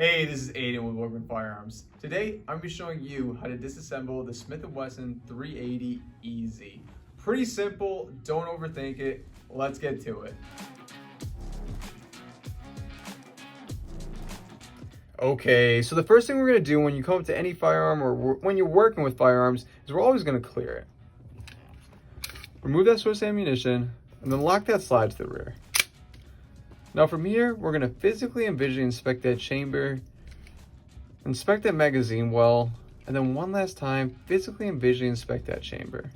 Hey, this is Aiden with Workman Firearms. Today, I'm going to be showing you how to disassemble the Smith Wesson 380 EZ. Pretty simple, don't overthink it. Let's get to it. Okay, so the first thing we're going to do when you come up to any firearm or when you're working with firearms is we're always going to clear it. Remove that source ammunition and then lock that slide to the rear. Now from here, we're going to physically and visually inspect that chamber, inspect that magazine well, and then one last time, physically and visually inspect that chamber.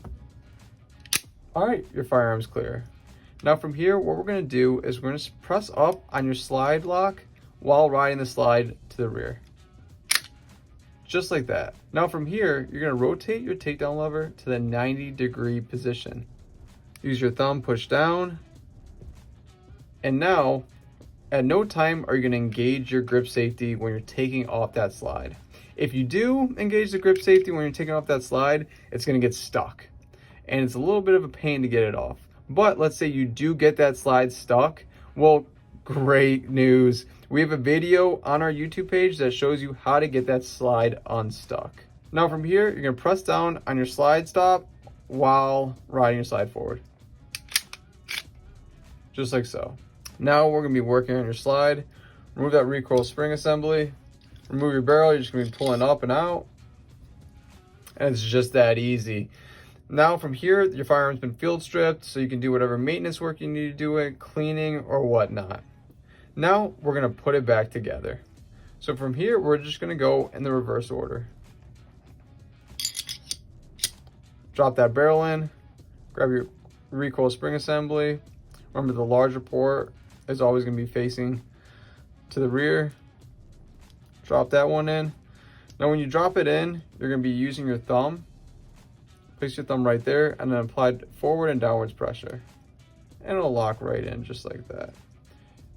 All right, your firearm's clear. Now from here, what we're going to do is we're going to press up on your slide lock while riding the slide to the rear. Just like that. Now from here, you're going to rotate your takedown lever to the 90-degree position. Use your thumb, push down. And now, at no time are you going to engage your grip safety when you're taking off that slide. If you do engage the grip safety when you're taking off that slide, it's going to get stuck. And it's a little bit of a pain to get it off. But let's say you do get that slide stuck. Well, great news. We have a video on our YouTube page that shows you how to get that slide unstuck. Now from here, you're going to press down on your slide stop while riding your slide forward. Just like so. Now we're going to be working on your slide. Remove that recoil spring assembly. Remove your barrel. You're just going to be pulling up and out. And it's just that easy. Now from here, your firearm's been field stripped, so you can do whatever maintenance work you need to do it, cleaning or whatnot. Now we're going to put it back together. So from here, we're just going to go in the reverse order. Drop that barrel in. Grab your recoil spring assembly. Remember, the larger port is always going to be facing to the rear. Drop that one in. Now when you drop it in, you're going to be using your thumb. Place your thumb right there and then apply forward and downwards pressure. And it'll lock right in just like that.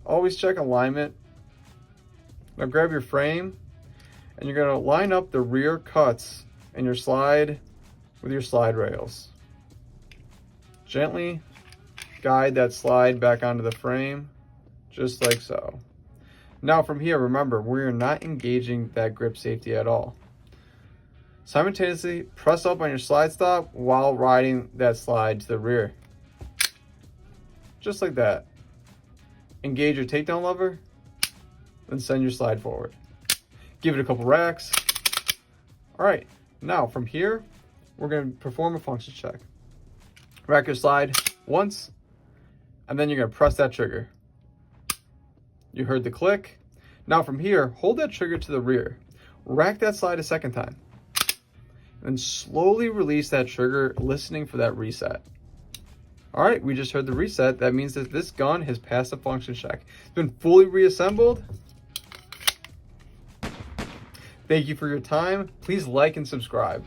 Always check alignment. Now grab your frame and you're going to line up the rear cuts in your slide with your slide rails. Gently guide that slide back onto the frame, just like so. Now from here, remember, we're not engaging that grip safety at all. Simultaneously, press up on your slide stop while riding that slide to the rear. Just like that. Engage your takedown lever, then send your slide forward. Give it a couple racks. All right, now from here, we're going to perform a function check. Rack your slide once, and then you're going to press that trigger. You heard the click. Now from here, hold that trigger to the rear. Rack that slide a second time. And slowly release that trigger, listening for that reset. All right, we just heard the reset. That means that this gun has passed a function check. It's been fully reassembled. Thank you for your time. Please like and subscribe.